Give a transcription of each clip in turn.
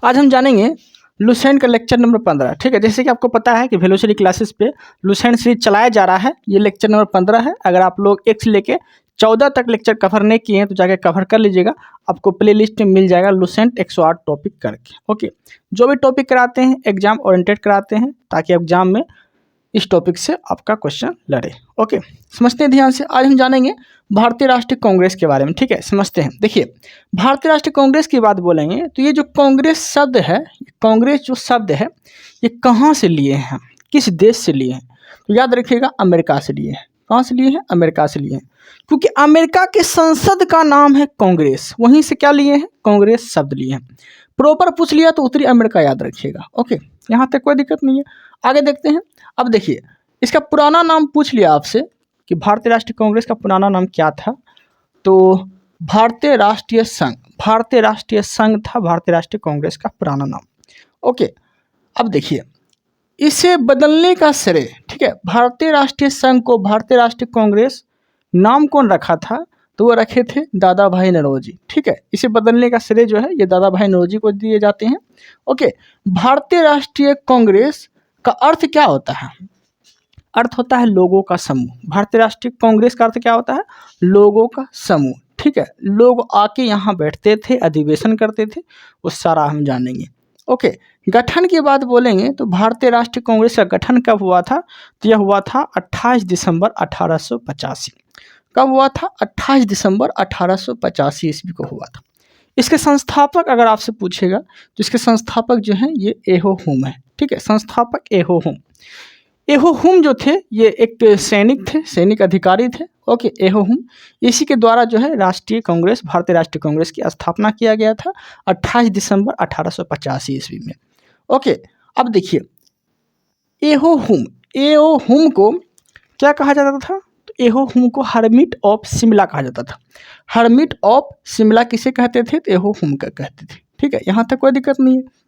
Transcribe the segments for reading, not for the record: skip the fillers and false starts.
आज हम जानेंगे लुसेंट का लेक्चर नंबर 15। ठीक है, जैसे कि आपको पता है कि वेलोसिटी क्लासेस पे लुसेंट सीरीज चलाया जा रहा है। ये लेक्चर नंबर 15 है। अगर आप लोग 1 से लेके 14 तक लेक्चर कवर नहीं किए हैं तो जाके कवर कर लीजिएगा, आपको प्लेलिस्ट में मिल जाएगा लुसेंट 108 टॉपिक करके। ओके, जो भी टॉपिक कराते हैं एग्जाम ओरिएंटेड कराते हैं ताकि एग्जाम में इस टॉपिक से आपका क्वेश्चन लड़े। ओके, समझते हैं ध्यान से। आज हम जानेंगे भारतीय राष्ट्रीय कांग्रेस के बारे में। ठीक है, समझते हैं। देखिए, भारतीय राष्ट्रीय कांग्रेस की बात बोलेंगे तो ये जो कांग्रेस शब्द है, कांग्रेस जो शब्द है, ये कहाँ से लिए हैं, किस देश से लिए हैं? तो याद रखिएगा, अमेरिका से लिए हैं। कहाँ से लिए हैं? अमेरिका से लिए हैं, क्योंकि अमेरिका के संसद का नाम है कांग्रेस। वहीं से क्या लिए हैं? कांग्रेस शब्द लिए हैं। प्रॉपर पूछ लिया तो उत्तरी अमेरिका याद रखिएगा। ओके, यहाँ तक कोई दिक्कत नहीं है। आगे देखते हैं। अब देखिए, इसका पुराना नाम पूछ लिया आपसे कि भारतीय राष्ट्रीय कांग्रेस का पुराना नाम क्या था, तो भारतीय राष्ट्रीय संघ, भारतीय राष्ट्रीय संघ था भारतीय राष्ट्रीय कांग्रेस का पुराना नाम। ओके, अब देखिए, इसे बदलने का श्रेय, ठीक है, भारतीय राष्ट्रीय संघ को भारतीय राष्ट्रीय कांग्रेस नाम कौन रखा था? तो वो रखे थे दादा भाई नौरोजी। ठीक है, इसे बदलने का श्रेय जो है ये दादा भाई नौरोजी को दिए जाते हैं। ओके, भारतीय राष्ट्रीय कांग्रेस का अर्थ क्या होता है? अर्थ होता है लोगों का समूह। भारतीय राष्ट्रीय कांग्रेस का अर्थ क्या होता है? लोगों का समूह। ठीक है, लोग आके यहाँ बैठते थे, अधिवेशन करते थे, वो सारा हम जानेंगे। ओके, गठन की बात बोलेंगे तो भारतीय राष्ट्रीय कांग्रेस का गठन कब हुआ था? तो यह हुआ था 28 दिसंबर 1885। कब हुआ था? 28 दिसंबर 1885 ईस्वी को हुआ था। इसके संस्थापक अगर आपसे पूछेगा तो इसके संस्थापक जो हैं ये एहो हुम है। ठीक है, संस्थापक एहो हुम। एहो हुम जो थे ये एक सैनिक थे, सैनिक अधिकारी थे। ओके, एहो हुम, इसी के द्वारा जो है राष्ट्रीय कांग्रेस, भारतीय राष्ट्रीय कांग्रेस की स्थापना किया गया था 28 दिसंबर 1885 ईस्वी में। ओके, अब देखिए, एहो हुम को क्या कहा जाता था? तो एहो हुम को हरमिट ऑफ शिमला कहा जाता था। हरमिट ऑफ शिमला किसे कहते थे? तो एहो हुम का कहते थे। ठीक है, यहाँ तक कोई दिक्कत नहीं है।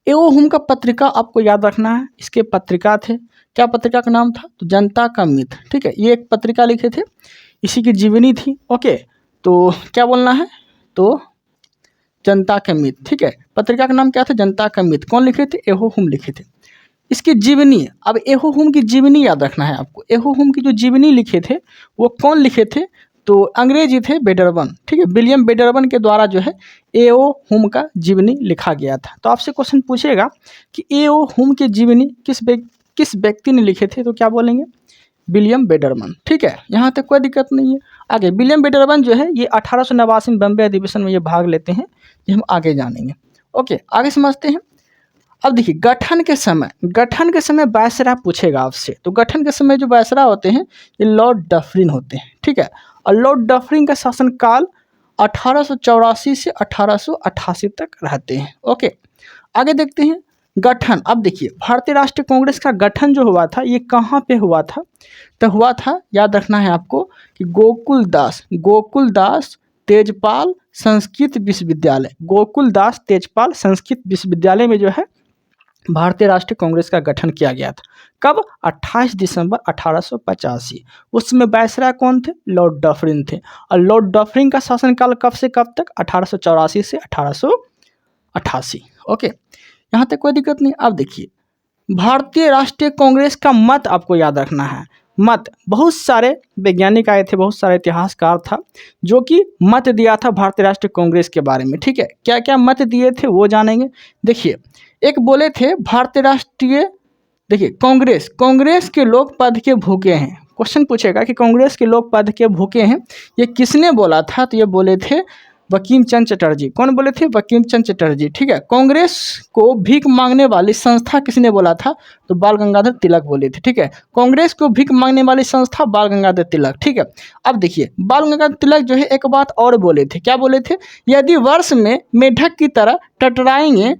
एहो हुम का पत्रिका आपको याद रखना है। इसके पत्रिका थे, क्या पत्रिका का नाम था? तो जनता का मित्र। ठीक है, ये एक पत्रिका लिखे थे, इसी की जीवनी थी। ओके, तो क्या बोलना है? तो जनता का मित्र। ठीक है, पत्रिका का नाम क्या था? जनता का मित्र। कौन लिखे थे? एहो हुम लिखे थे। इसकी जीवनी, अब एहो हुम की जीवनी याद रखना है आपको। एहो हुम की जो जीवनी लिखे थे वो कौन लिखे थे? तो अंग्रेजी थे, बेडरबन। ठीक है, विलियम बेडरबन के द्वारा जो है एओ हुम का जीवनी लिखा गया था। तो आपसे क्वेश्चन पूछेगा कि एओ हुम की जीवनी किस व्यक्ति ने लिखे थे? तो क्या बोलेंगे? विलियम बेडरबन। ठीक है, यहाँ तक कोई दिक्कत नहीं है। आगे, विलियम बेडरबन जो है ये 1889 में बम्बे अधिवेशन में ये भाग लेते हैं, ये हम आगे जानेंगे। ओके, आगे समझते हैं। अब देखिए, गठन के समय वायसराय पूछेगा आपसे। तो गठन के समय जो वायसराय होते हैं ये लॉर्ड डफरिन होते हैं। ठीक है, और लॉर्ड डफरिन का शासनकाल 1884 से 1888 तक रहते हैं। ओके, आगे देखते हैं गठन। अब देखिए, भारतीय राष्ट्रीय कांग्रेस का गठन जो हुआ था ये कहाँ पे हुआ था? तो हुआ था, याद रखना है आपको, कि गोकुल दास तेजपाल संस्कृत विश्वविद्यालय, गोकुल दास तेजपाल संस्कृत विश्वविद्यालय में जो है भारतीय राष्ट्रीय कांग्रेस का गठन किया गया था। कब? 28 दिसंबर 1885। उसमें वायसराय कौन थे? लॉर्ड डफरिन थे। और लॉर्ड डफरिन का शासनकाल कब से कब तक? 1884 से 1888। ओके, यहाँ तक कोई दिक्कत नहीं। अब देखिए, भारतीय राष्ट्रीय कांग्रेस का मत आपको याद रखना है। मत, बहुत सारे वैज्ञानिक आए थे, बहुत सारे इतिहासकार था जो कि मत दिया था भारतीय राष्ट्रीय कांग्रेस के बारे में। ठीक है, क्या क्या मत दिए थे वो जानेंगे। देखिए, एक बोले थे भारतीय राष्ट्रीय, देखिए, कांग्रेस के लोग पद के भूखे हैं। क्वेश्चन पूछेगा कि कांग्रेस के लोग पद के भूखे हैं, ये किसने बोला था? तो ये बोले थे बंकिम चंद्र चटर्जी। कौन बोले थे? बंकिम चंद्र चटर्जी। ठीक है, कांग्रेस को भीख मांगने वाली संस्था किसने बोला था? तो बाल गंगाधर तिलक बोले थे। ठीक है, कांग्रेस को भीख मांगने वाली संस्था बाल गंगाधर तिलक। ठीक है, अब देखिए, बाल गंगाधर तिलक जो है एक बात और बोले थे। क्या बोले थे? यदि वर्ष में मेढक की तरह टटराएंगे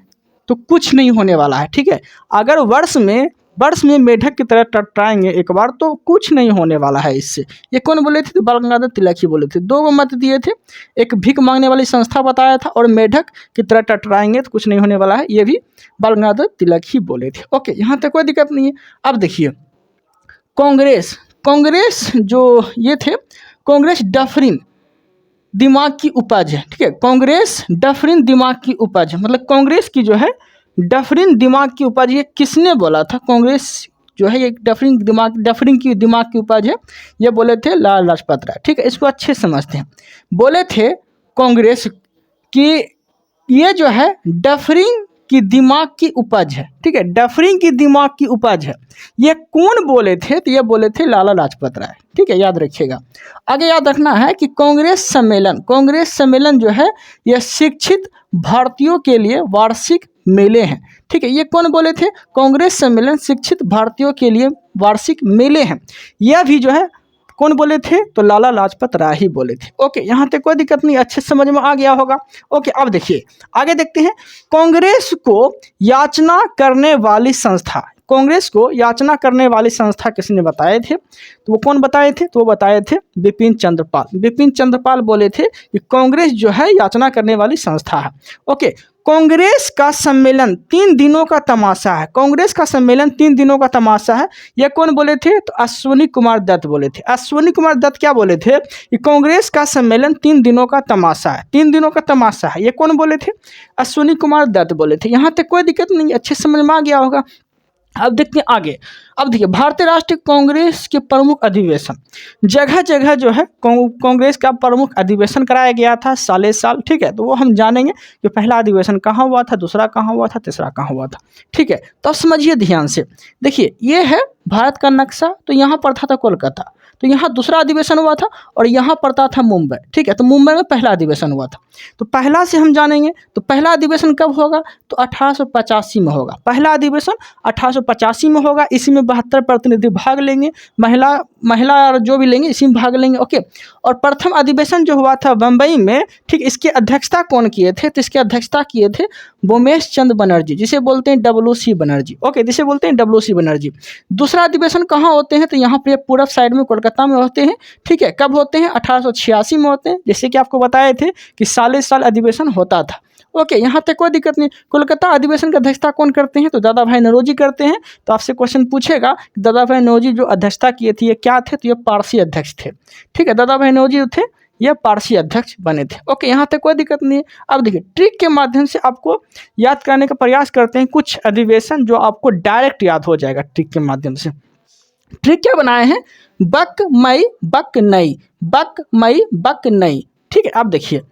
तो कुछ नहीं होने वाला है। ठीक है, अगर वर्ष में मेढक की तरह टटराएंगे एक बार तो कुछ नहीं होने वाला है इससे। ये कौन बोले थे? तो बाल गंगाधर तिलक ही बोले थे। दो गो मत दिए थे, एक भीख मांगने वाली संस्था बताया था और मेढक की तरह टटराएंगे तो कुछ नहीं होने वाला है, ये भी बाल गंगाधर तिलक ही बोले थे। ओके, यहाँ तक कोई दिक्कत नहीं है। अब देखिए, कांग्रेस जो ये थे, कांग्रेस दिमाग की उपज है, ठीक है। कांग्रेस डफरिन दिमाग की उपज है, मतलब कांग्रेस की जो है डफरिन दिमाग की उपज, ये किसने बोला था? कांग्रेस जो है ये डफरिन की दिमाग की उपज है, ये बोले थे लाला लाजपत राय, ठीक है। इसको अच्छे से समझते हैं। बोले थे कांग्रेस की ये जो है डफरिन की दिमाग की उपज है, ठीक है। डफरिन की दिमाग की उपज है, ये कौन बोले थे? तो ये बोले थे लाला लाजपत राय, ठीक है, याद रखिएगा। आगे याद रखना है कि कांग्रेस सम्मेलन जो है यह शिक्षित भारतीयों के लिए वार्षिक मेले हैं, ठीक है। ये कौन बोले थे? कांग्रेस सम्मेलन शिक्षित भारतीयों के लिए वार्षिक मेले हैं, यह भी जो है कौन बोले थे? तो लाला लाजपत राय ही बोले थे। ओके, यहाँ तक कोई दिक्कत नहीं, अच्छे समझ में आ गया होगा। ओके, अब देखिए आगे देखते हैं। कांग्रेस को याचना करने वाली संस्था, कांग्रेस को याचना करने वाली संस्था किसने बताए थे? तो वो कौन बताए थे? तो वो बताए थे बिपिन चंद्रपाल। बिपिन चंद्रपाल बोले थे कि कांग्रेस जो है याचना करने वाली संस्था है। ओके, कांग्रेस का सम्मेलन 3 दिनों का तमाशा है, कांग्रेस का सम्मेलन 3 दिनों का तमाशा है, यह कौन बोले थे? तो अश्विनी कुमार दत्त बोले थे। अश्विनी कुमार दत्त क्या बोले थे? कि कांग्रेस का सम्मेलन 3 दिनों का तमाशा है, 3 दिनों का तमाशा है, ये कौन बोले थे? अश्विनी कुमार दत्त बोले थे। यहाँ तक कोई दिक्कत नहीं, अच्छे समझ में आ गया होगा। अब देखते हैं आगे। अब देखिए भारतीय राष्ट्रीय कांग्रेस के प्रमुख अधिवेशन, जगह जगह जो है कांग्रेस का प्रमुख अधिवेशन कराया गया था साले साल, ठीक है। तो वो हम जानेंगे कि पहला अधिवेशन कहाँ हुआ था, दूसरा कहाँ हुआ था, तीसरा कहाँ हुआ था, ठीक है। तो अब समझिए ध्यान से, देखिए ये है भारत का नक्शा। तो यहाँ पर था कोलकाता, तो यहाँ दूसरा अधिवेशन हुआ था, और यहाँ पड़ता था मुंबई, ठीक है। तो मुंबई में पहला अधिवेशन हुआ था। तो पहला से हम जानेंगे, तो पहला अधिवेशन कब होगा? तो 1885 में होगा। पहला अधिवेशन 1885 में होगा। इसी में 72 प्रतिनिधि भाग लेंगे, महिला और जो भी लेंगे इसी में भाग लेंगे। ओके, और प्रथम अधिवेशन जो हुआ था बम्बई में, ठीक, इसकी अध्यक्षता कौन किए थे? तो इसकी अध्यक्षता किए थे बोमेश चंद्र बनर्जी, जिसे बोलते हैं WC बनर्जी। ओके, जिसे बोलते हैं WC बनर्जी। दूसरा अधिवेशन कहाँ होते हैं? तो यहाँ पे पूर्व साइड में कोलकाता में होते हैं, ठीक है। कब होते हैं? 1886 में होते हैं, जैसे कि आपको बताए थे कि साले साल अधिवेशन होता था। ओके, यहाँ तक कोई दिक्कत नहीं। कोलकाता अधिवेशन की अध्यक्षता कौन करते हैं? तो दादा भाई नौरोजी करते हैं। तो आपसे क्वेश्चन पूछेगा कि दादा भाई नौरोजी जो अध्यक्षता किए थे ये क्या थे? तो ये पारसी अध्यक्ष थे, ठीक है। दादा भाई नौरोजी थे ये पारसी अध्यक्ष बने थे। ओके, यहाँ तक कोई दिक्कत नहीं है। अब देखिए ट्रिक के माध्यम से आपको याद करने का प्रयास करते हैं कुछ अधिवेशन जो आपको डायरेक्ट याद हो जाएगा ट्रिक के माध्यम से। ट्रिक क्या बनाए हैं? बक मई बक नई, बक मई बक नई, ठीक है। आप देखिए,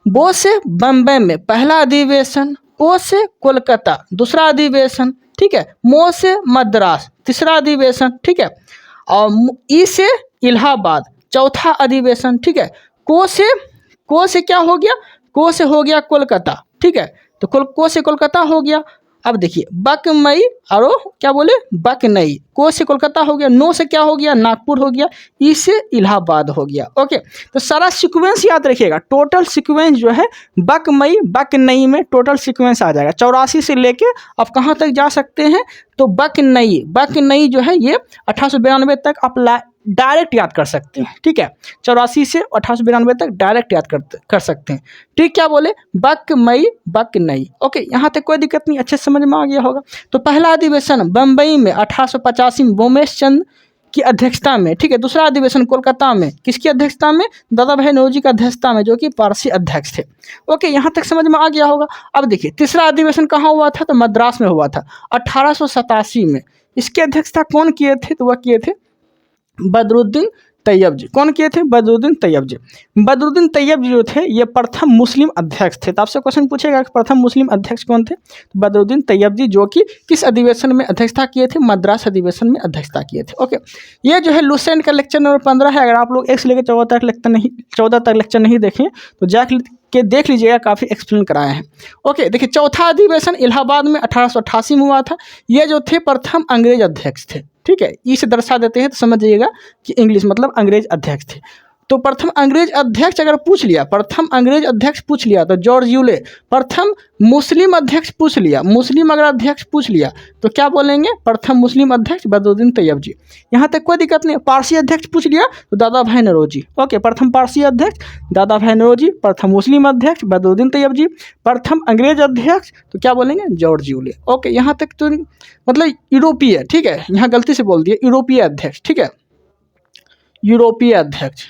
बो से बम्बई में पहला अधिवेशन, को से कोलकाता दूसरा अधिवेशन, ठीक है। मो से मद्रास तीसरा अधिवेशन, ठीक है। और ई से इलाहाबाद चौथा अधिवेशन, ठीक है। को से क्या हो गया? को से हो गया कोलकाता, ठीक है। तो को से कोलकाता हो गया। अब देखिए बक मई और क्या बोले? बक नई। को से कोलकाता हो गया, नो से क्या हो गया? नागपुर हो गया, ई से इलाहाबाद हो गया। ओके, तो सारा सीक्वेंस याद रखिएगा। टोटल सीक्वेंस जो है बक मई बक नई में टोटल सीक्वेंस आ जाएगा। 84 से लेके आप कहाँ तक जा सकते हैं? तो बक नई जो है ये 1892 तक आप डायरेक्ट याद कर सकते हैं, ठीक है। 84 से 1892 तक डायरेक्ट याद कर सकते हैं। ठीक, क्या बोले? बक मई बक नई। ओके, यहाँ तक कोई दिक्कत नहीं, अच्छे समझ में आ गया होगा। तो पहला अधिवेशन बम्बई में 1885 में बोमेश चंद की अध्यक्षता में, ठीक है। दूसरा अधिवेशन कोलकाता में किसकी अध्यक्षता में? दादा भाई नौरोजी की अध्यक्षता में, जो कि पारसी अध्यक्ष थे। ओके, यहाँ तक समझ में आ गया होगा। अब देखिए तीसरा अधिवेशन कहाँ हुआ था? तो मद्रास में हुआ था 1887 में। इसकी अध्यक्षता कौन किए थे? तो वह किए थे बदरुद्दीन तैयब जी। कौन किए थे? बदरुद्दीन तैयब जी। बदरुद्दीन तैयब जी जो थे ये प्रथम मुस्लिम अध्यक्ष थे। तो आपसे क्वेश्चन पूछेगा कि प्रथम मुस्लिम अध्यक्ष कौन थे? तो बदरुद्दीन तैयब जी, जो कि किस अधिवेशन में अध्यक्षता किए थे? मद्रास अधिवेशन में अध्यक्षता किए थे। ओके, ये जो है लुसेंट का लेक्चर नंबर 15 है। अगर आप लोग 1 से लेकर 14 तक लेक्चर नहीं देखें तो जाके के देख लीजिएगा, काफ़ी एक्सप्लेन कराए हैं। ओके, देखिए चौथा अधिवेशन इलाहाबाद में 1888 में हुआ था। ये जो थे प्रथम अंग्रेज अध्यक्ष थे, ठीक है। ई से दर्शा देते हैं तो समझ जाइएगा कि इंग्लिश मतलब अंग्रेज अध्यक्ष थे। तो प्रथम अंग्रेज अध्यक्ष अगर पूछ लिया, प्रथम अंग्रेज अध्यक्ष पूछ लिया तो जॉर्ज यूले। प्रथम मुस्लिम अध्यक्ष पूछ लिया, मुस्लिम अगर अध्यक्ष पूछ लिया तो क्या बोलेंगे? प्रथम मुस्लिम अध्यक्ष बदरुद्दीन तैयब जी। यहाँ तक कोई दिक्कत नहीं। पारसी अध्यक्ष पूछ लिया तो दादा भाई नौरोजी। ओके, प्रथम पारसी अध्यक्ष दादा भाई नौरोजी, प्रथम मुस्लिम अध्यक्ष बदरुद्दीन तैयब जी, प्रथम अंग्रेज अध्यक्ष तो क्या बोलेंगे? George Yule. ओके, यहाँ तक तो मतलब यूरोपीय, ठीक है। यहाँ गलती से बोल दिया यूरोपीय अध्यक्ष, ठीक है। यूरोपीय अध्यक्ष,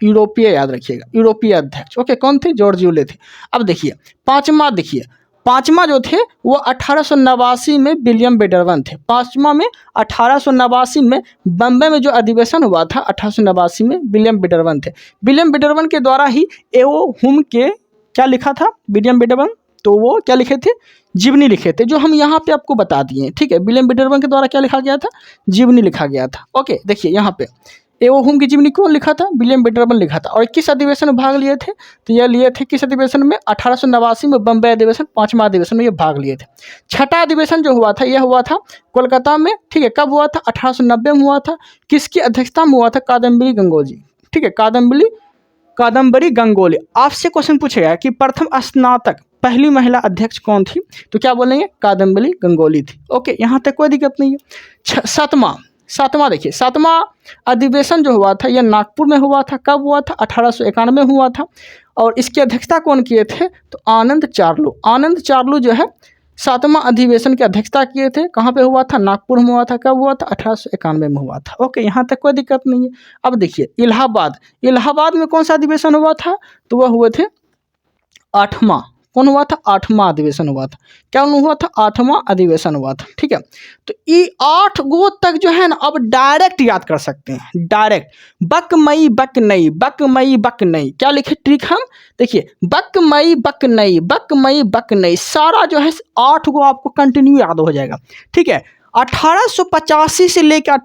यूरोपीय, याद रखिएगा, यूरोपीय अध्यक्ष। ओके, कौन थे? जॉर्ज यूले थे। अब देखिए पाँचवा, देखिए पाँचवा जो थे वो 1889 में विलियम बेडरवन थे। पाँचवा में 1889 में बम्बई में जो अधिवेशन हुआ था 1889 में, विलियम बेडरवन थे। विलियम बेडरवन के द्वारा ही एओ हुम के क्या लिखा था विलियम बेडरवन, तो वो क्या लिखे थे? जीवनी लिखे थे, जो हम यहाँ पे आपको बता दिए हैं। ठीक है, विलियम बेडरवन के द्वारा क्या लिखा गया था? जीवनी लिखा गया था। ओके, देखिए यहाँ पे एओ हुम की जीवनी कौन लिखा था? विलियम बेडरवन लिखा था। और किस अधिवेशन में भाग लिए थे? तो ये लिए थे किस अधिवेशन में? 1889 में बम्बई अधिवेशन, पाँचवा अधिवेशन में ये भाग लिए थे। छठा अधिवेशन जो हुआ था यह हुआ था कोलकाता में। ठीक है, कब हुआ था? 1890 में हुआ था। किसकी अध्यक्षता में हुआ था? कादम्बरी गंगोली। ठीक है, कादम्बरी गंगोली। आपसे क्वेश्चन पूछेगा कि प्रथम स्नातक पहली महिला अध्यक्ष कौन थी? तो क्या बोलेंगे? कादम्बरी गंगोली थी। ओके, यहाँ तक कोई दिक्कत नहीं है। सातवां देखिए, सातवां अधिवेशन जो हुआ था यह नागपुर में हुआ था। कब हुआ था? 1891 में हुआ था। और इसकी अध्यक्षता कौन किए थे? तो आनंद चार्लू जो है सातवां अधिवेशन की अध्यक्षता किए थे। कहाँ पे हुआ था? नागपुर में हुआ था। कब हुआ था? 1891 में हुआ था। ओके, यहाँ तक कोई दिक्कत नहीं है। अब देखिए इलाहाबाद में कौन सा अधिवेशन हुआ था? तो वह हुए थे आठवां। कौन हुआ था? आठवां अधिवेशन हुआ था। क्या हुआ था? आठवां अधिवेशन हुआ था। ठीक है, तो ये 8 गो तक जो है ना अब डायरेक्ट याद कर सकते हैं। डायरेक्ट बक मई बक नई क्या लिखे ट्रिक हम? देखिए बक मई बक नई सारा जो है 8 गो आपको कंटिन्यू याद हो जाएगा। ठीक है, 1885 से लेकर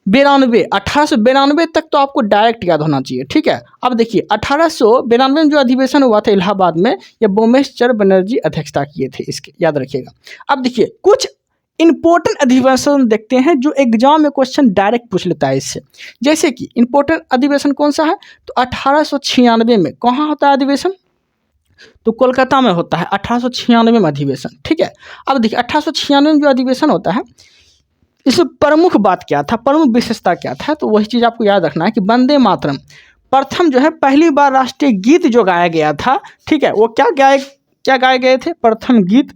1892 तक तो आपको डायरेक्ट याद होना चाहिए। ठीक है, अब देखिए 1892 में जो अधिवेशन हुआ था इलाहाबाद में, यह बोमेश्वर बनर्जी अध्यक्षता किए थे, इसके याद रखिएगा। अब देखिए कुछ इंपॉर्टेंट अधिवेशन देखते हैं जो एग्जाम में क्वेश्चन डायरेक्ट पूछ लेता है इससे। जैसे कि इंपॉर्टेंट अधिवेशन कौन सा है? तो 1896 में कहाँ होता है अधिवेशन? तो कोलकाता में होता है 1896 में अधिवेशन। ठीक है, अब देखिए 1896 में जो अधिवेशन होता है इसमें प्रमुख बात क्या था, प्रमुख विशेषता क्या था? तो वही चीज़ आपको याद रखना है कि वंदे मातरम प्रथम जो है पहली बार राष्ट्रीय गीत जो गाया गया था। ठीक है, वो क्या गाए गए थे? प्रथम गीत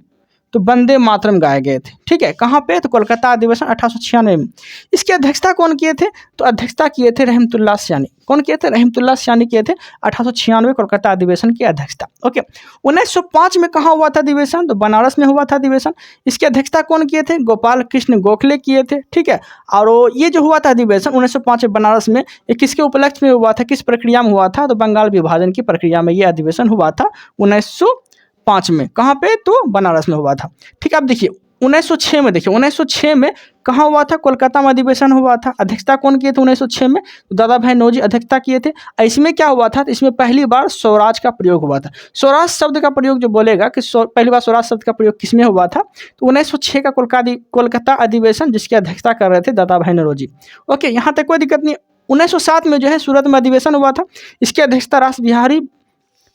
तो वंदे मातरम गाए गए थे। ठीक है, कहाँ पे? तो कोलकाता अधिवेशन 1896 में। इसकी अध्यक्षता कौन किए थे? तो अध्यक्षता किए थे रहमतुल्लाह सयानी। कौन किए थे? रहमतुल्लाह सयानी किए थे 1896 कोलकाता अधिवेशन की अध्यक्षता। ओके, 1905 में कहाँ हुआ था अधिवेशन? तो बनारस में हुआ था अधिवेशन। इसकी अध्यक्षता कौन किए थे? गोपाल कृष्ण गोखले किए थे। ठीक है, और ये जो हुआ था अधिवेशन 1905 में बनारस में, ये किसके उपलक्ष्य में हुआ था? किस प्रक्रिया में हुआ था? तो बंगाल विभाजन की प्रक्रिया में ये अधिवेशन हुआ था 1905 में। कहाँ पे? तो बनारस में हुआ था। ठीक है, अब देखिए 1906 में, देखिए 1906 में कहाँ हुआ था? कोलकाता में अधिवेशन हुआ था। अध्यक्षता कौन किए थे 1906 में? तो दादा भाई नौरोजी अध्यक्षता किए थे। इसमें क्या हुआ था? तो इसमें पहली बार स्वराज का प्रयोग हुआ था। स्वराज शब्द का प्रयोग जो बोलेगा कि पहली बार स्वराज शब्द का प्रयोग किसमें हुआ था? तो 1906 का कोलकाता अधिवेशन जिसकी अध्यक्षता कर रहे थे दादा भाई नौरोजी। ओके, यहाँ तक कोई दिक्कत नहीं। 1907 में जो है सूरत में अधिवेशन हुआ था। इसकी अध्यक्षता रास बिहारी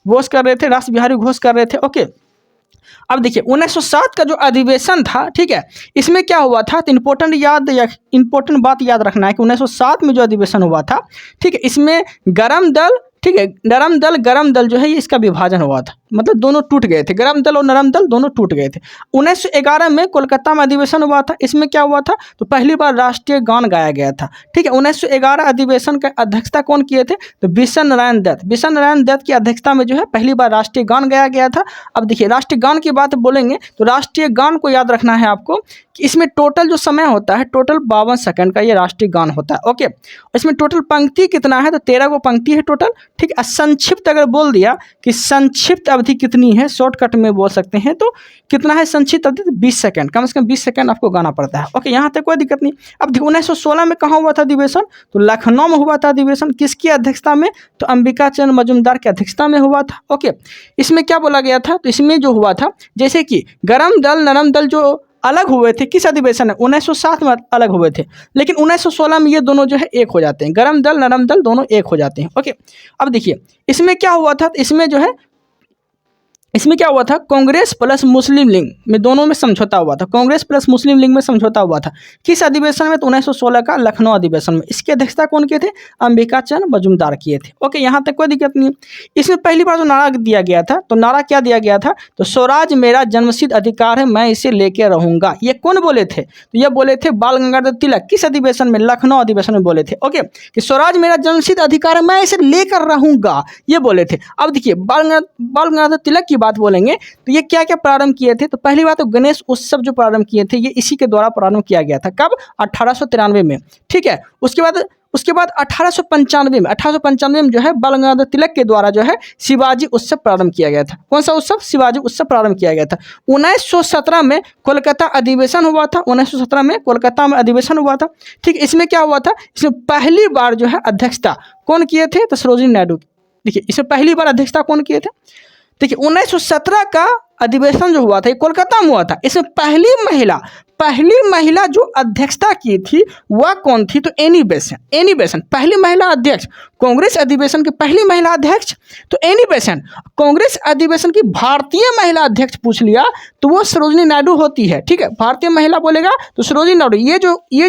घोष कर रहे थे। ओके, अब देखिए 1907 का जो अधिवेशन था, ठीक है, इसमें क्या हुआ था? तो इंपॉर्टेंट बात याद रखना है कि 1907 में जो अधिवेशन हुआ था, ठीक है, इसमें गरम दल, ठीक है, गरम दल जो है ये इसका विभाजन हुआ था। मतलब दोनों टूट गए थे, गरम दल और नरम दल दोनों टूट गए थे। 1911 में कोलकाता में अधिवेशन हुआ था। इसमें क्या हुआ था? तो पहली बार राष्ट्रीय गान गाया गया था। ठीक है, 1911 अधिवेशन का अध्यक्षता कौन किए थे? तो बिशन नारायण दत्त की अध्यक्षता में जो है पहली बार राष्ट्रीय गान गाया गया था। अब देखिए राष्ट्रीय गान की बात बोलेंगे तो राष्ट्रीय गान को याद रखना है आपको कि इसमें टोटल जो समय होता है टोटल 52 सेकंड का ये राष्ट्रीय गान होता है। ओके, इसमें टोटल पंक्ति कितना है? तो 13 को पंक्ति है टोटल। ठीक है, संक्षिप्त अगर बोल दिया कि संक्षिप्त अवधि कितनी है, शॉर्टकट में बोल सकते हैं तो कितना है संक्षिप्त अवधि? तो 20 सेकंड, कम से कम 20 सेकंड आपको गाना पड़ता है। ओके, यहाँ तक कोई दिक्कत नहीं। अब 1916 में कहाँ हुआ था अधिवेशन? तो लखनऊ में हुआ था अधिवेशन। किसकी अध्यक्षता में? तो अंबिका चंद्र मजूमदार की अध्यक्षता में हुआ था। ओके, इसमें क्या बोला गया था? तो इसमें जो हुआ था जैसे कि गरम दल नरम दल जो अलग हुए थे किस अधिवेशन में? 1907 में अलग हुए थे, लेकिन 1916 में ये दोनों जो है एक हो जाते हैं। गरम दल नरम दल दोनों एक हो जाते हैं। ओके, अब देखिए इसमें क्या हुआ था? इसमें जो है इसमें क्या हुआ था, कांग्रेस प्लस मुस्लिम लीग में दोनों में समझौता हुआ था, कांग्रेस प्लस मुस्लिम लीग में समझौता हुआ था। किस अधिवेशन में, तो 1916 का लखनऊ अधिवेशन में। इसकी अध्यक्षता कौन किए थे, अंबिका चंद मजूमदार किए थे। ओके, यहाँ तक कोई दिक्कत नहीं। इसमें पहली बार जो नारा दिया गया था, तो नारा क्या दिया गया था, तो स्वराज मेरा जन्मसिद्ध अधिकार है, मैं इसे लेके रहूंगा। ये कौन बोले थे, तो ये बोले थे बाल गंगाधर तिलक। किस अधिवेशन में, लखनऊ अधिवेशन में बोले थे। ओके, कि स्वराज मेरा जन्मसिद्ध अधिकार है, मैं इसे लेकर रहूंगा, ये बोले थे। अब देखिए बाल गंगाधर तिलक की बात बोलेंगे तो ये क्या क्या प्रारंभ किए थे, तो पहली बात तो गणेश उत्सव जो प्रारंभ किए थे ये इसी के द्वारा प्रारंभ किया गया था। कब, 1893 में। ठीक है, उसके बाद 1895 में जो है बाल गंगाधर तिलक के द्वारा जो है शिवाजी उत्सव प्रारंभ किया गया था। कौन सा उत्सव, शिवाजी उत्सव प्रारंभ किया गया था। 1917 में कोलकाता अधिवेशन हुआ था, 1917 में कोलकाता में अधिवेशन हुआ था। ठीक, इसमें क्या हुआ था, इसमें पहली बार जो है अध्यक्षता कौन किए थे, तो सरोजिनी नायडू। देखिए इसमें पहली बार अध्यक्षता कौन किए थे, देखिए 1917 का अधिवेशन जो हुआ था ये कोलकाता में हुआ था। इसमें पहली महिला जो अध्यक्षता की थी वह कौन थी, तो एनी बेसेंट पहली महिला अध्यक्ष। कांग्रेस अधिवेशन की पहली महिला अध्यक्ष तो एनी बेसेंट। कांग्रेस अधिवेशन की भारतीय महिला अध्यक्ष पूछ लिया तो वो सरोजिनी नायडू होती है। ठीक है, भारतीय महिला बोलेगा तो सरोजिनी नायडू। ये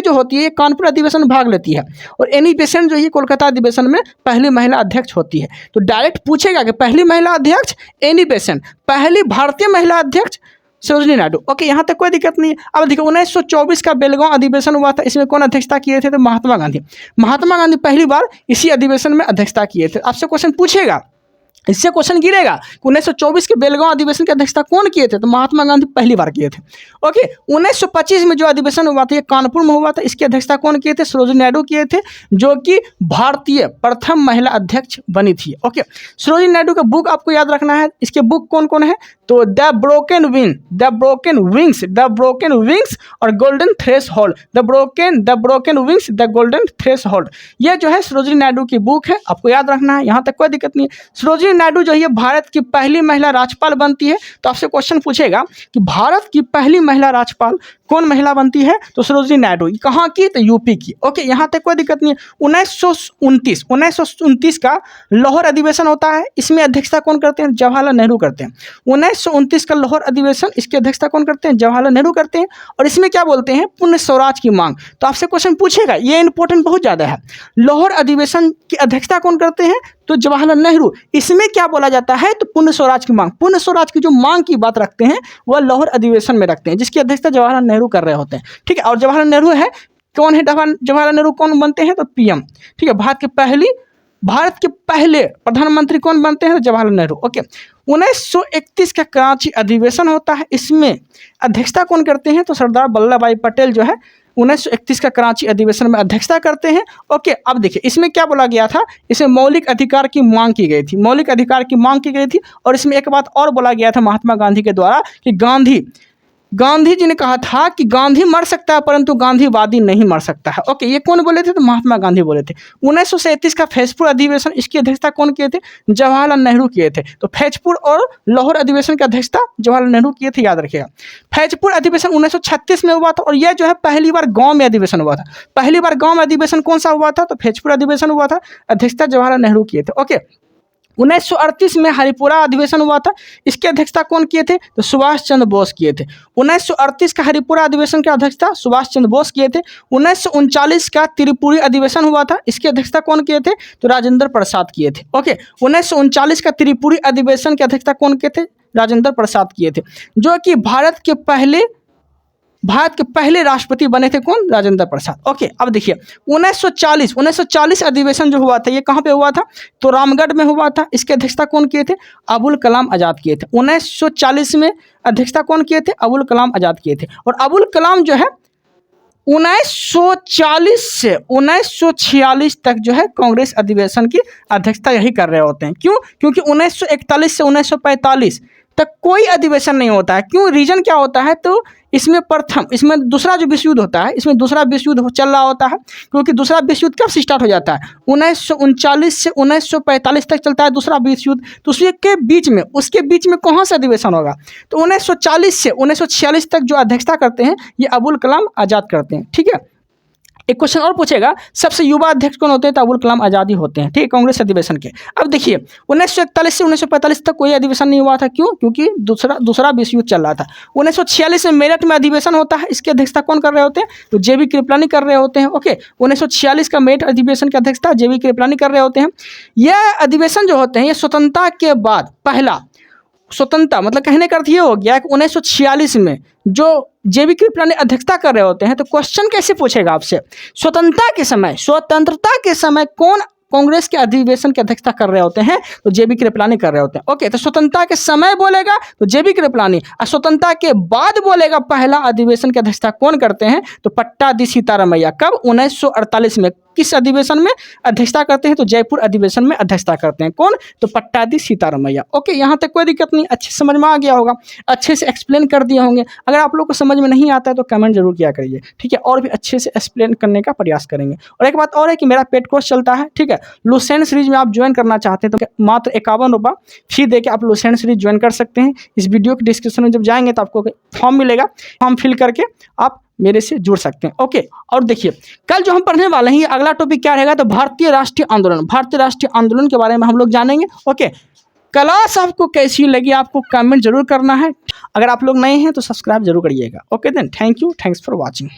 जो होती है ये कानपुर अधिवेशन में भाग लेती है, और एनी बेसेंट जो है कोलकाता अधिवेशन में पहली महिला अध्यक्ष होती है। तो डायरेक्ट पूछेगा कि पहली महिला अध्यक्ष एनी बेसेंट, पहली भारतीय महिला अध्यक्ष सरोजिनी नायडू। ओके, यहाँ तक कोई दिक्कत नहीं है। अब देखो 1924 का बेलगांव अधिवेशन हुआ था, इसमें कौन अध्यक्षता किए थे, तो महात्मा गांधी पहली बार इसी अधिवेशन में अध्यक्षता किए थे। आपसे क्वेश्चन पूछेगा, इससे क्वेश्चन गिरेगा 1924 के बेलगांव अधिवेशन की अध्यक्षता कौन किए थे, तो महात्मा गांधी पहली बार किए थे। ओके, 1925 में जो अधिवेशन हुआ था ये कानपुर में हुआ था, इसकी अध्यक्षता कौन किए थे, सरोजिनी नायडू किए थे, जो कि भारतीय प्रथम महिला अध्यक्ष बनी थी। ओके, सरोजिनी नायडू का बुक आपको याद रखना है। इसके बुक कौन कौन है, तो द ब्रोकन विंग्स और golden threshold, the broken wings, the golden threshold, ये जो है सरोजिनी नायडू की बुक है, आपको याद रखना है। यहाँ तक कोई दिक्कत नहीं है। सरोजिनी नायडू जो है भारत की पहली महिला राज्यपाल बनती है। तो आपसे क्वेश्चन पूछेगा कि भारत की पहली महिला राज्यपाल कौन महिला बनती है, तो सरोजिनी नायडू। कहाँ की, तो यूपी की। ओके, यहाँ तक कोई दिक्कत नहीं है। 1929 का लाहौर अधिवेशन होता है, इसमें अध्यक्षता कौन करते हैं, जवाहरलाल नेहरू करते हैं। 1929 का लाहौर अधिवेशन, इसकी अध्यक्षता कौन करते हैं, जवाहरलाल नेहरू करते हैं। और इसमें क्या बोलते हैं, पूर्ण स्वराज की मांग। तो आपसे क्वेश्चन पूछेगा, ये इंपॉर्टेंट बहुत ज़्यादा है। लाहौर अधिवेशन की अध्यक्षता कौन करते हैं, तो जवाहरलाल नेहरू। इसमें क्या बोला जाता है, तो पूर्ण स्वराज की मांग। पूर्ण स्वराज की जो मांग की बात रखते हैं वह लाहौर अधिवेशन में रखते हैं, जिसकी अध्यक्षता जवाहरलाल नेहरू कर रहे होते हैं। ठीक है, और जवाहरलाल नेहरू है कौन है, जवाहरलाल नेहरू कौन बनते हैं, तो पीएम। ठीक है, भारत के पहले प्रधानमंत्री कौन बनते हैं, तो जवाहरलाल नेहरू। ओके, 1931 का कराची अधिवेशन होता है, इसमें अध्यक्षता कौन करते हैं, तो सरदार वल्लभ भाई पटेल जो है 1931 का कराची अधिवेशन में अध्यक्षता करते हैं। ओके, अब देखिए इसमें क्या बोला गया था, इसमें मौलिक अधिकार की मांग की गई थी, और इसमें एक बात और बोला गया था महात्मा गांधी के द्वारा कि गांधी जी ने कहा था कि गांधी मर सकता है परंतु गांधीवादी नहीं मर सकता है। ओके, ये कौन बोले थे, तो महात्मा गांधी बोले थे। 1937 का फैजपुर अधिवेशन, इसकी अध्यक्षता कौन किए थे, जवाहरलाल नेहरू किए थे। तो फैजपुर और लाहौर अधिवेशन की अध्यक्षता जवाहरलाल नेहरू किए थे, याद रखिएगा। फैजपुर अधिवेशन 1936 में हुआ था, और यह जो है पहली बार गाँव में अधिवेशन हुआ था। पहली बार गाँव में अधिवेशन कौन सा हुआ था, तो फैजपुर अधिवेशन हुआ था, अध्यक्षता जवाहरलाल नेहरू किए थे। ओके, 1938 में हरिपुरा अधिवेशन हुआ था, इसकी अध्यक्षता कौन किए थे, तो सुभाष चंद्र बोस किए थे। 1938 का हरिपुरा अधिवेशन की अध्यक्षता सुभाष चंद्र बोस किए थे। 1939 का त्रिपुरी अधिवेशन हुआ था, इसकी अध्यक्षता कौन किए थे, तो राजेंद्र प्रसाद किए थे। ओके, 1939 का त्रिपुरी अधिवेशन की अध्यक्षता कौन किए थे, राजेंद्र प्रसाद किए थे, जो कि भारत के पहले राष्ट्रपति बने थे, कौन, राजेंद्र प्रसाद। ओके, अब देखिए 1940 अधिवेशन जो हुआ था ये कहाँ पे हुआ था, तो रामगढ़ में हुआ था, इसकी अध्यक्षता कौन किए थे, अबुल कलाम आज़ाद किए थे। 1940 में अध्यक्षता कौन किए थे, अबुल कलाम आज़ाद किए थे। और अबुल कलाम जो है 1940 से 1946 तक जो है कांग्रेस अधिवेशन की अध्यक्षता यही कर रहे होते हैं। क्यों, क्योंकि 1941 से 1945 तक कोई अधिवेशन नहीं होता है। क्यों, रीजन क्या होता है, तो इसमें दूसरा जो विश्व युद्ध होता है, इसमें दूसरा विश्व युद्ध चल रहा होता है। क्योंकि दूसरा विश्व युद्ध कब से स्टार्ट हो जाता है, 1939 से 1945 तक चलता है दूसरा विश्व युद्ध। तो उसके बीच में कहाँ से अधिवेशन होगा, तो 1940 से 1946 तक जो अध्यक्षता करते हैं ये अबुल कलाम आज़ाद करते हैं। ठीक है, एक क्वेश्चन और पूछेगा, सबसे युवा अध्यक्ष कौन होते हैं? तो अबुल कलाम आज़ाद ही होते हैं, ठीक है, कांग्रेस अधिवेशन के। अब देखिए 1941 से 1945 तक कोई अधिवेशन नहीं हुआ था, क्यों? क्योंकि दूसरा विश्व युद्ध चल रहा था। 1946 में मेरठ में अधिवेशन होता है, इसकी अध्यक्षता कौन कर रहे होते हैं? तो जेबी कृपलानी कर रहे होते हैं। ओके, 1946 का मेरठ अधिवेशन की अध्यक्षता जेबी कृपलानी कर रहे होते हैं। यह अधिवेशन जो होते हैं ये स्वतंत्रता के बाद पहला स्वतंत्रता, मतलब कहने का अर्थ ये हो गया कि 1946 में जो जेबी कृपलानी अध्यक्षता कर रहे होते हैं। तो क्वेश्चन कैसे पूछेगा आपसे, स्वतंत्रता के समय कौन कांग्रेस के अधिवेशन की अध्यक्षता कर रहे होते हैं? तो जेबी कृपलानी कर रहे होते हैं। ओके, तो स्वतंत्रता के समय बोलेगा तो जेबी कृपलानी, और स्वतंत्रता के बाद बोलेगा पहला अधिवेशन की अध्यक्षता कौन करते हैं? तो पट्टादी सीतारामैया। कब? 1948 में। किस अधिवेशन में अध्यक्षता करते हैं? तो जयपुर अधिवेशन में अध्यक्षता करते हैं। कौन? तो पट्टादी सीतारामैया। ओके, यहाँ तक कोई दिक्कत नहीं, अच्छे समझ में आ गया होगा, अच्छे से एक्सप्लेन कर दिए होंगे। अगर आप लोग को समझ में नहीं आता है तो कमेंट जरूर किया करिए, ठीक है, और भी अच्छे से एक्सप्लेन करने का प्रयास करेंगे। और एक बात और है कि मेरा पेड कोर्स चलता है, ठीक है, लुसेंट सीरीज में आप ज्वाइन करना चाहते हैं तो मात्र 51 रुपये फी दे के आप लुसेंट सीरीज ज्वाइन कर सकते हैं। इस वीडियो के डिस्क्रिप्शन में जब जाएंगे तो आपको फॉर्म मिलेगा, फॉर्म फिल करके आप मेरे से जुड़ सकते हैं। ओके, और देखिए कल जो हम पढ़ने वाले हैं ये अगला टॉपिक क्या रहेगा? तो भारतीय राष्ट्रीय आंदोलन के बारे में हम लोग जानेंगे। ओके, क्लास आपको कैसी लगी आपको कमेंट जरूर करना है। अगर आप लोग नए हैं तो सब्सक्राइब जरूर करिएगा। Okay then, thank you, thanks for watching.